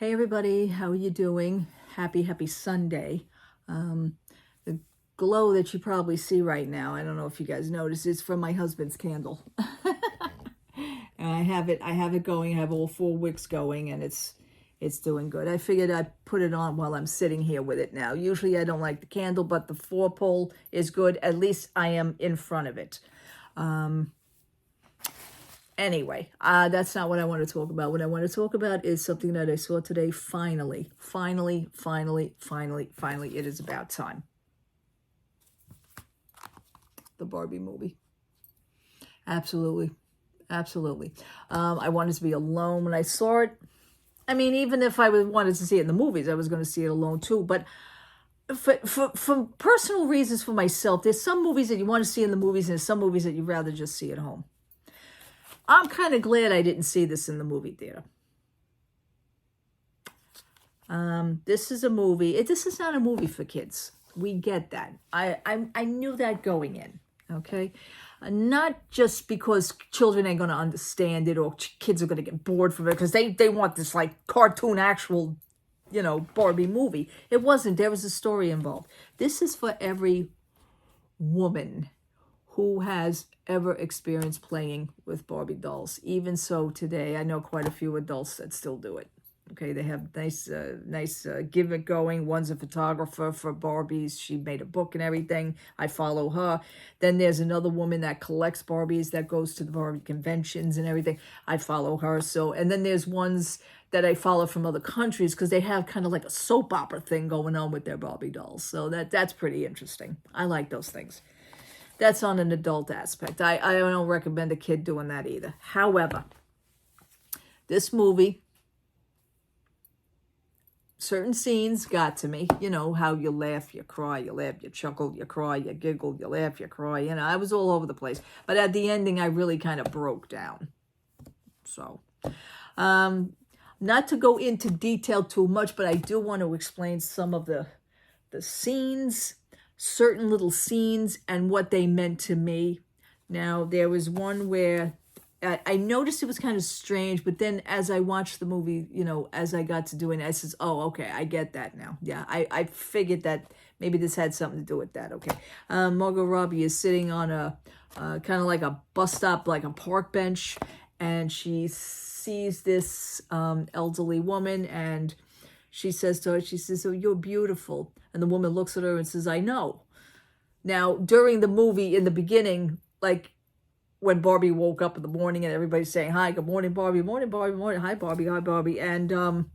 Hey everybody, how are you doing? Happy Sunday. The glow that you probably see right now, I don't know if you guys noticed, it's from my husband's candle. And I have it going, I have all 4 wicks going, and it's doing good. I figured I'd put it on while I'm sitting here with it now. Usually I don't like the candle, but the 4 pole is good. At least I am in front of it. Anyway, that's not what I want to talk about. What I want to talk about is something that I saw today. Finally, it is about time. The Barbie movie. Absolutely. I wanted to be alone when I saw it. I mean, even if I wanted to see it in the movies, I was going to see it alone too. But for personal reasons for myself, there's some movies that you want to see in the movies, and there's some movies that you'd rather just see at home. I'm kind of glad I didn't see this in the movie theater. This is a movie. This is not a movie for kids. We get that. I knew that going in. Okay, not just because children ain't going to understand it or kids are going to get bored from it because they want this like cartoon actual, Barbie movie. It wasn't. There was a story involved. This is for every woman who has ever experienced playing with Barbie dolls. Even so, today, I know quite a few adults that still do it. Okay, they have nice gimmick going. One's a photographer for Barbies. She made a book and everything. I follow her. Then there's another woman that collects Barbies that goes to the Barbie conventions and everything. I follow her. And then there's ones that I follow from other countries because they have kind of like a soap opera thing going on with their Barbie dolls. So that's pretty interesting. I like those things. That's on an adult aspect. I don't recommend a kid doing that either. However, this movie, certain scenes got to me. You know, how you laugh, you cry, you laugh, you chuckle, you cry, you giggle, you laugh, you cry. I was all over the place. But at the ending, I really kind of broke down. So, not to go into detail too much, but I do want to explain some of the scenes, certain little scenes and what they meant to me. Now, there was one where I noticed it was kind of strange, but then as I watched the movie, as I got to doing it, I says, oh, okay, I get that now. Yeah, I figured that maybe this had something to do with that. Okay. Margot Robbie is sitting on a kind of like a bus stop, like a park bench, and she sees this elderly woman, and she says to her, she says, oh, you're beautiful. And the woman looks at her and says, I know. Now, during the movie, in the beginning, like when Barbie woke up in the morning and everybody's saying, hi, good morning, Barbie, morning, Barbie, morning, hi, Barbie, hi, Barbie. And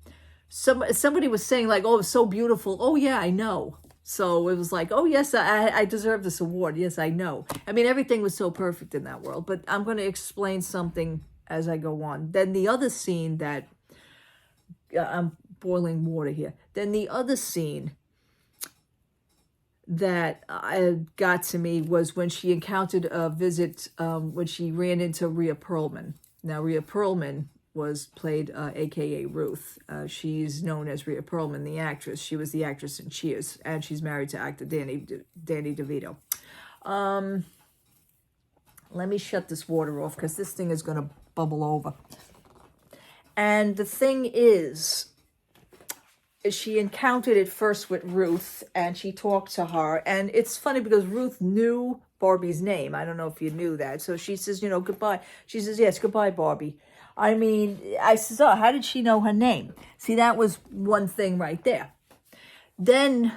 somebody was saying like, oh, it's so beautiful. Oh, yeah, I know. So it was like, oh, yes, I deserve this award. Yes, I know. I mean, everything was so perfect in that world. But I'm going to explain something as I go on. Then the other scene that, I'm boiling water here. Then the other scene that got to me was when she encountered a visit, when she ran into Rhea Perlman. Now, Rhea Perlman was played, a.k.a. Ruth. She's known as Rhea Perlman, the actress. She was the actress in Cheers, and she's married to actor Danny DeVito. Let me shut this water off because this thing is going to bubble over. And the thing is she encountered it first with Ruth, and she talked to her. And it's funny because Ruth knew Barbie's name. I don't know if you knew that. So she says, goodbye. She says, yes, goodbye, Barbie. I mean, I says, oh, how did she know her name? See, that was one thing right there. Then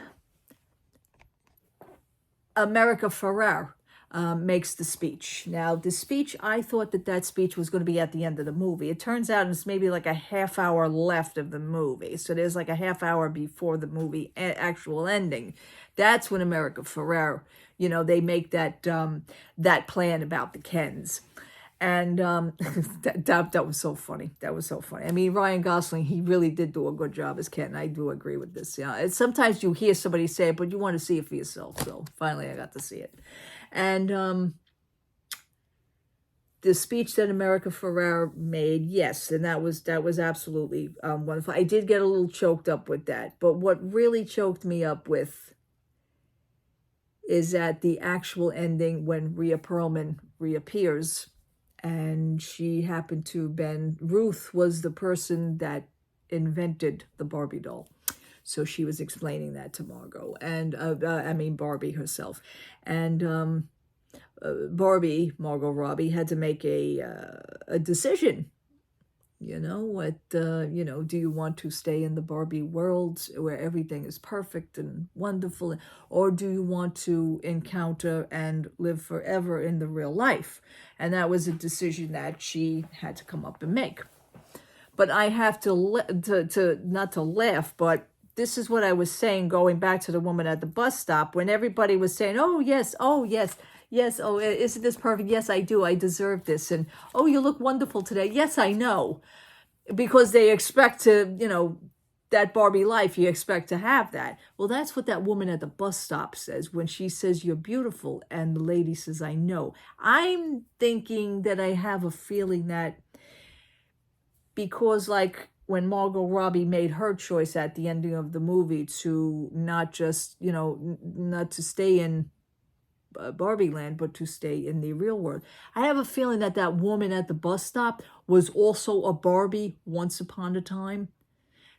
America Ferrer makes the speech. Now, the speech, I thought that speech was going to be at the end of the movie. It turns out it's maybe like a half hour left of the movie. So there's like a half hour before the movie actual ending. That's when America Ferrer, they make that plan about the Kens. And that was so funny. That was so funny. I mean, Ryan Gosling, he really did do a good job as Ken. I do agree with this. Yeah, sometimes you hear somebody say it, but you want to see it for yourself. So finally, I got to see it. And the speech that America Ferrer made, yes, and that was absolutely wonderful. I did get a little choked up with that, but what really choked me up with is at the actual ending when Rhea Perlman reappears, and she happened to Ruth was the person that invented the Barbie doll. So she was explaining that to Margot, and Barbie herself. And Barbie, Margot Robbie, had to make a decision. Do you want to stay in the Barbie world where everything is perfect and wonderful, or do you want to encounter and live forever in the real life? And that was a decision that she had to come up and make. But I have to not to laugh, but this is what I was saying, going back to the woman at the bus stop, when everybody was saying, oh, yes, yes, oh, isn't this perfect? Yes, I do. I deserve this. And, oh, you look wonderful today. Yes, I know. Because they expect to, that Barbie life, you expect to have that. Well, that's what that woman at the bus stop says when she says, you're beautiful. And the lady says, I know. I'm thinking that I have a feeling that because, like, when Margot Robbie made her choice at the ending of the movie to not just, not to stay in Barbie land, but to stay in the real world. I have a feeling that that woman at the bus stop was also a Barbie once upon a time,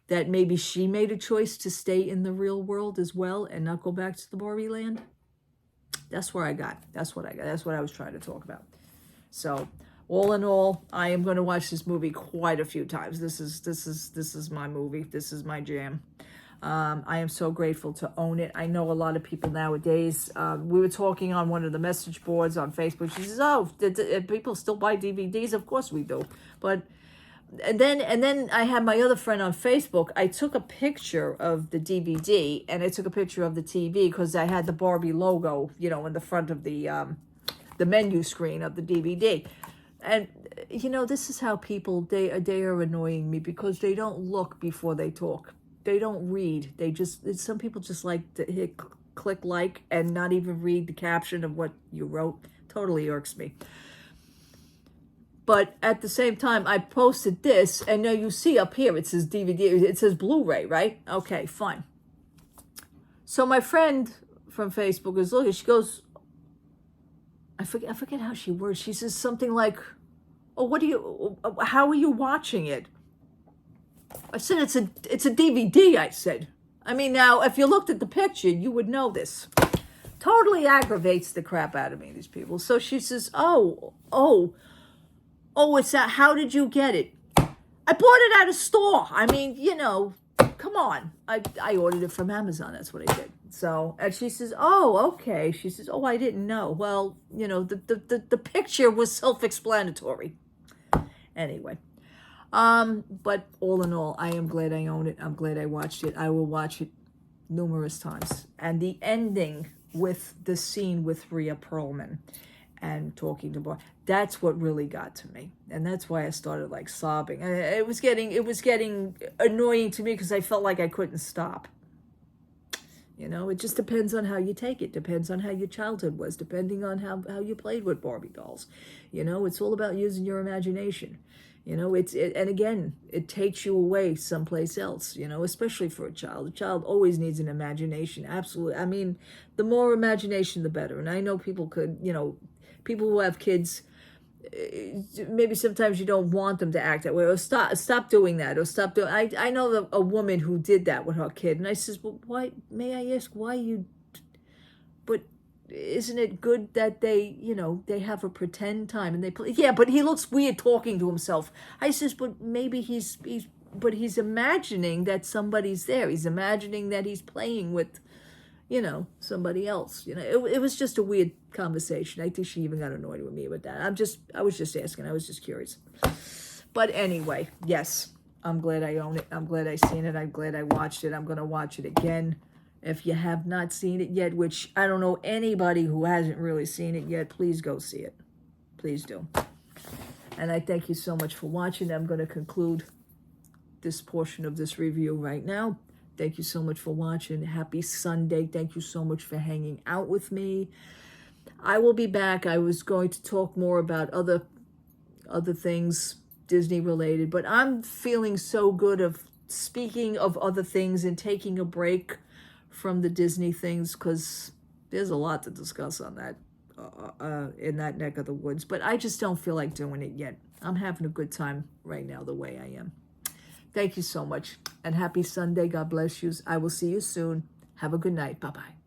that maybe she made a choice to stay in the real world as well and not go back to the Barbie land. That's where I got. That's what I got. That's what I was trying to talk about. So, all in all, I am going to watch this movie quite a few times. This is my movie. This is my jam. I am so grateful to own it. I know a lot of people nowadays. We were talking on one of the message boards on Facebook. She says, "Oh, people still buy DVDs? Of course we do." But and then I had my other friend on Facebook. I took a picture of the DVD and I took a picture of the TV because I had the Barbie logo, in the front of the menu screen of the DVD. And, this is how people, they are annoying me because they don't look before they talk. They don't read. Some people just like to hit click like and not even read the caption of what you wrote. Totally irks me. But at the same time, I posted this, and now you see up here, it says DVD, it says Blu-ray, right? Okay, fine. So my friend from Facebook is looking, she goes, I forget how she words. She says something like, "Oh, how are you watching it?" I said, it's a DVD, I said. I mean, now, if you looked at the picture, you would know this. Totally aggravates the crap out of me, these people. So she says, oh, it's that, how did you get it? I bought it at a store. I mean, come on. I ordered it from Amazon. That's what I did. So, and she says, oh, okay. She says, oh, I didn't know. Well, the picture was self-explanatory. Anyway. But all in all, I am glad I own it. I'm glad I watched it. I will watch it numerous times. And the ending with the scene with Rhea Perlman and talking to Barbie, that's what really got to me. And that's why I started like sobbing. It was getting annoying to me because I felt like I couldn't stop. It just depends on how you take it. Depends on how your childhood was. Depending on how you played with Barbie dolls. It's all about using your imagination. And again, it takes you away someplace else, especially for a child. A child always needs an imagination. Absolutely. I mean, the more imagination, the better. And I know people people who have kids, maybe sometimes you don't want them to act that way, or stop doing that, or stop doing. I know a woman who did that with her kid, and I says, well, why? May I ask why you? But isn't it good that they have a pretend time and they play? Yeah, but he looks weird talking to himself. I says, but maybe he's imagining that somebody's there. He's imagining that he's playing with, somebody else. It was just a weird conversation. I think she even got annoyed with me with that. I was just asking. I was just curious. But anyway, yes, I'm glad I own it. I'm glad I seen it. I'm glad I watched it. I'm going to watch it again. If you have not seen it yet, which I don't know anybody who hasn't really seen it yet, please go see it. Please do. And I thank you so much for watching. I'm going to conclude this portion of this review right now. Thank you so much for watching. Happy Sunday. Thank you so much for hanging out with me. I will be back. I was going to talk more about other things Disney related, but I'm feeling so good of speaking of other things and taking a break from the Disney things because there's a lot to discuss on that in that neck of the woods. But I just don't feel like doing it yet. I'm having a good time right now the way I am. Thank you so much. And happy Sunday. God bless you. I will see you soon. Have a good night. Bye-bye.